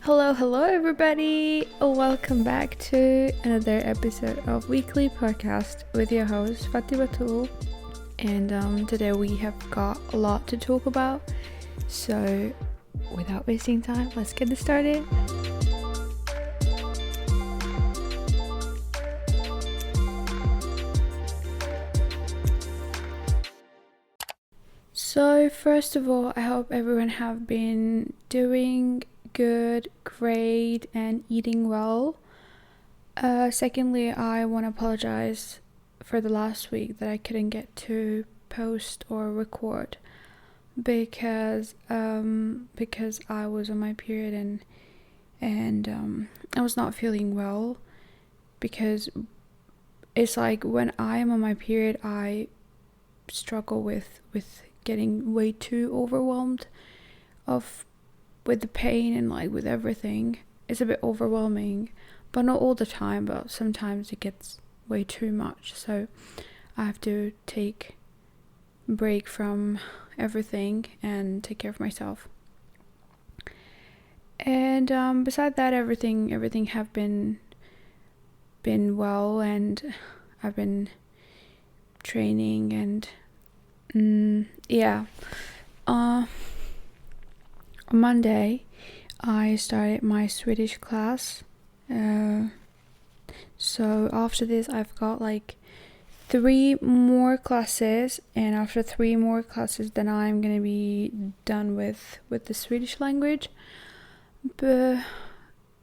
Hello, everybody. Welcome back to another episode of Weekly Podcast with your host Fatih Batul. And today we have got a lot to talk about. So, without wasting time, let's get this started. So, first of all, I hope everyone have been doing good, great, and eating well. Secondly, I want to apologize for the last week that I couldn't get to post or record because I was on my period and I was not feeling well, because it's like when I am on my period I struggle with getting way too overwhelmed with the pain and like with everything. It's a bit overwhelming, but not all the time, but sometimes it gets way too much, so I have to take a break from everything and take care of myself. And beside that, everything have been well, and I've been training and on Monday I started my Swedish class, so after this I've got like 3 more classes, and after 3 more classes then I'm gonna be done with the Swedish language. But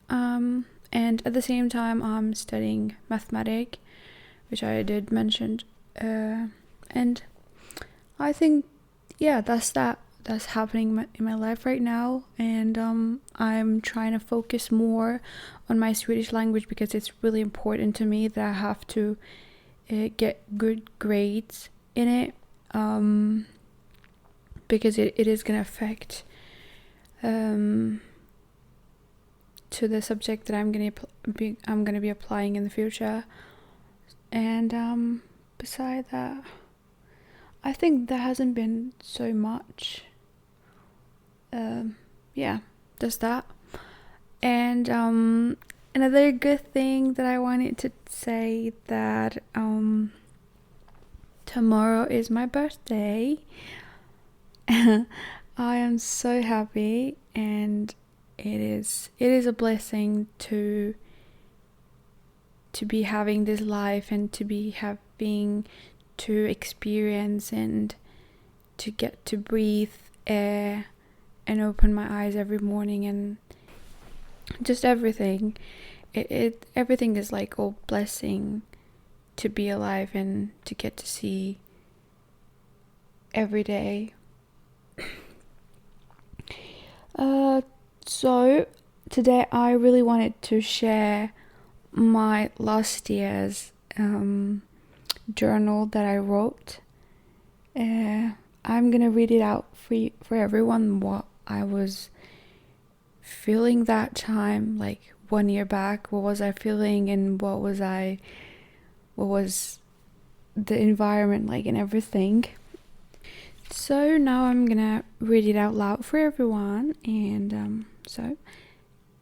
and at the same time I'm studying mathematics, which I did mention, and I think that's happening in my life right now. And I'm trying to focus more on my Swedish language because it's really important to me that I have to get good grades in it, because it is going to affect to the subject that I'm going to be applying in the future. And beside that, I think there hasn't been so much. Just that. And another good thing that I wanted to say, that tomorrow is my birthday. I am so happy, and it is a blessing to be having this life, and to be having to experience and to get to breathe air and open my eyes every morning, and just everything. Everything is like all blessing to be alive and to get to see every day. So today I really wanted to share my last year's journal that I wrote. I'm gonna read it out for everyone, what I was feeling that time, like 1 year back. What was I feeling, and what was the environment like, and everything. So now I'm gonna read it out loud for everyone. And so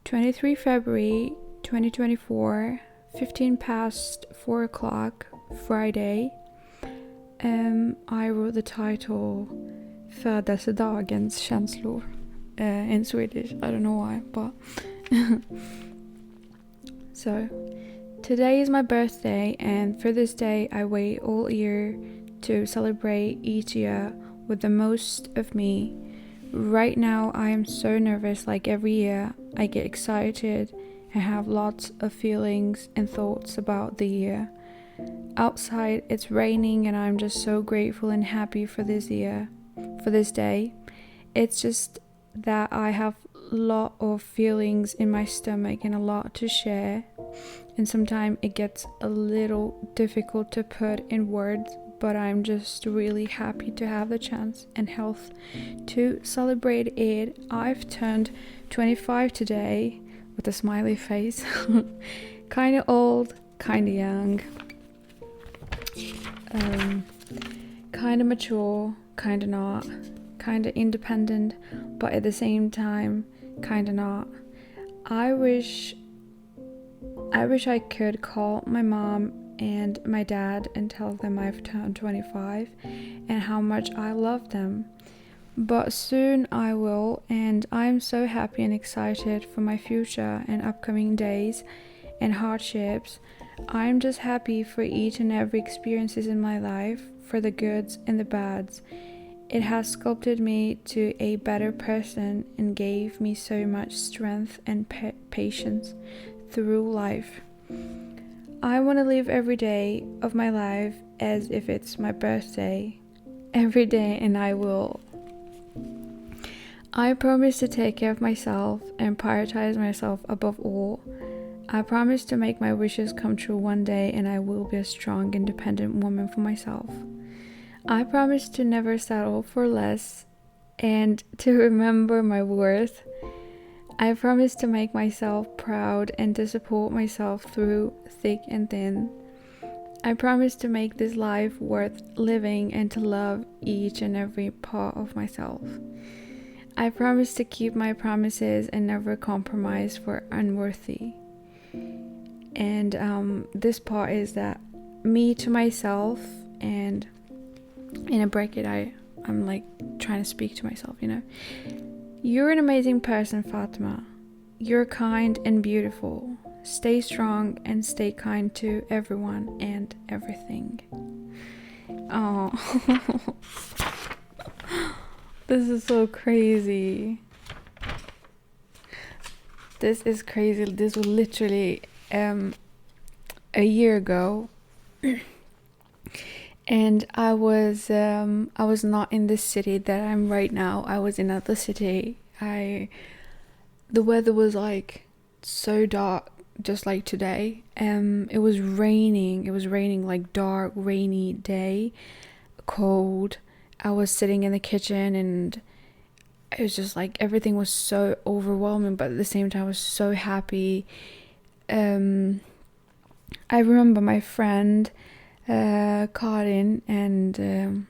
23 February 2024, 15 past 4 o'clock, Friday. I wrote the title Födelsedagens känslor in Swedish. I don't know why, but so today is my birthday, and for this day I wait all year to celebrate each year with the most of me. Right now I am so nervous. Like every year I get excited and have lots of feelings and thoughts about the year. Outside it's raining, and I'm just so grateful and happy for this day. It's just that I have a lot of feelings in my stomach and a lot to share, and sometimes it gets a little difficult to put in words, but I'm just really happy to have the chance and health to celebrate it. I've turned 25 today, with a smiley face. Kinda old, kinda young, kinda mature, kinda not, kinda independent, but at the same time kinda not. I wish I could call my mom and my dad and tell them I've turned 25 and how much I love them. But soon I will, and I'm so happy and excited for my future and upcoming days and hardships. I'm just happy for each and every experiences in my life, for the goods and the bads. It has sculpted me to a better person and gave me so much strength and patience through life. I want to live every day of my life as if it's my birthday. Every day, and I will. I promise to take care of myself and prioritize myself above all. I promise to make my wishes come true one day, and I will be a strong, independent woman for myself. I promise to never settle for less and to remember my worth. I promise to make myself proud and to support myself through thick and thin. I promise to make this life worth living and to love each and every part of myself. I promise to keep my promises and never compromise for unworthy. And this part is that me to myself, and in a bracket I'm like trying to speak to myself, You're an amazing person, Fatima. You're kind and beautiful. Stay strong and stay kind to everyone and everything. Oh, this is so crazy. This is crazy. This was literally a year ago. And I was not in the city that I'm right now. I was in another city. The weather was like so dark, just like today. It was raining. It was raining, like dark, rainy day, cold. I was sitting in the kitchen and it was just like everything was so overwhelming, but at the same time I was so happy. I remember my friend Karin and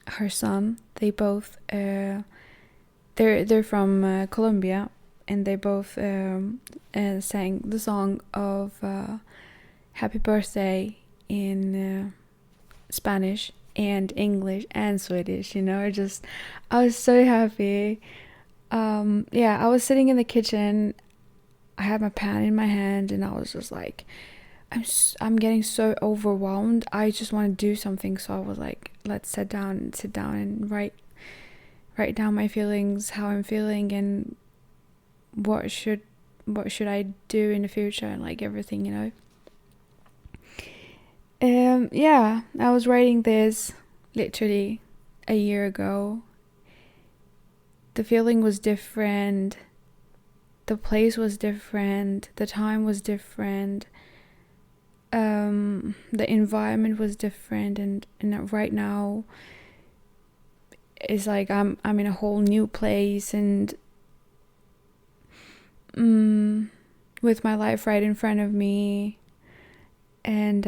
her son. They both they're from Colombia, and they both sang the song of Happy Birthday in Spanish and English and Swedish. I was so happy. I was sitting in the kitchen. I had my pen in my hand, and I was just like, I'm getting so overwhelmed. I just want to do something. So I was like, let's sit down and write down my feelings, how I'm feeling, and what should I do in the future, and like everything. I was writing this literally a year ago. The feeling was different. The place was different. The time was different. The environment was different, and right now it's like I'm in a whole new place, and with my life right in front of me, and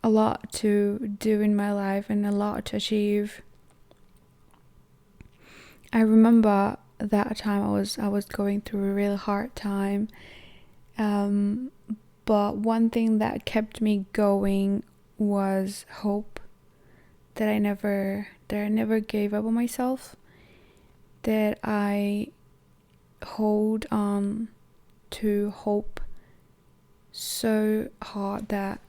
a lot to do in my life and a lot to achieve. I remember that time I was going through a really hard time, but one thing that kept me going was hope. That I never gave up on myself. That I hold on to hope so hard that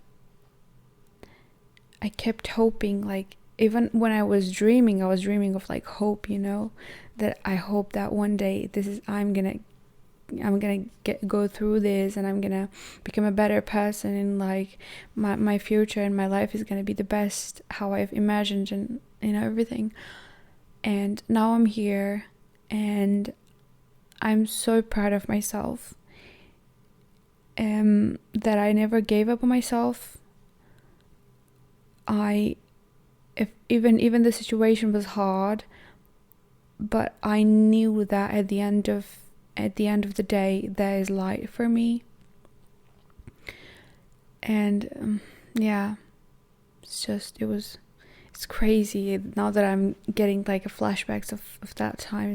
I kept hoping. Like, even when I was dreaming of like hope, that I hope that one day I'm gonna go through this, and I'm gonna become a better person, and like my future and my life is gonna be the best how I've imagined, and everything. And now I'm here, and I'm so proud of myself, that I never gave up on myself. If even the situation was hard, but I knew that at the end of the day there is light for me. And it's crazy now that I'm getting like a flashbacks of that time.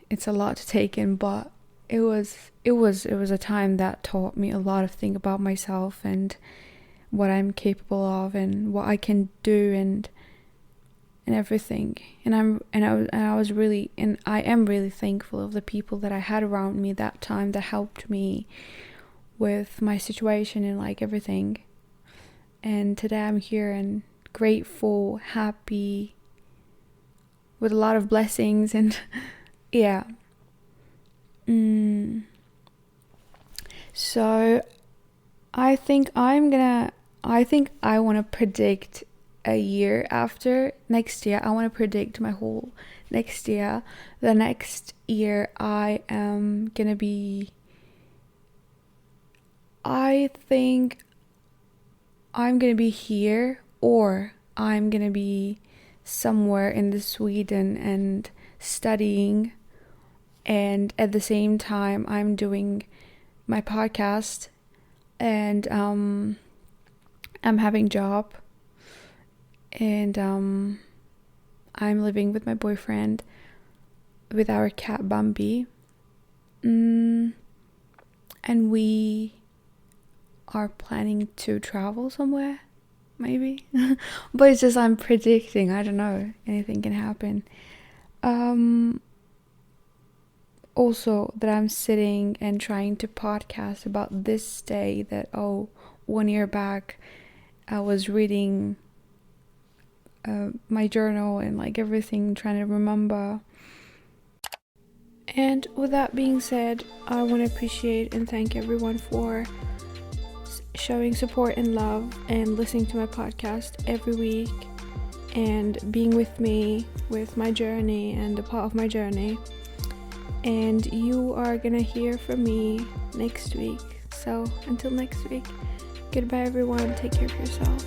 It's it's a lot to take in, but it was a time that taught me a lot of things about myself and what I'm capable of and what I can do and everything. And I am really thankful of the people that I had around me that time that helped me with my situation and like everything. And today I'm here and grateful, happy, with a lot of blessings and yeah. So I think I want to predict a year after next year. I want to predict my whole next year. The next year I think I'm gonna be here, or I'm gonna be somewhere in the Sweden and studying, and at the same time I'm doing my podcast, and I'm having job, and I'm living with my boyfriend with our cat Bambi, and we are planning to travel somewhere, maybe. But it's just I'm predicting, I don't know, anything can happen. Also that I'm sitting and trying to podcast about this day that 1 year back I was reading my journal and like everything, trying to remember. And with that being said, I want to appreciate and thank everyone for showing support and love and listening to my podcast every week and being with me with my journey and a part of my journey. And you are gonna hear from me next week. So until next week, goodbye everyone, take care of yourself.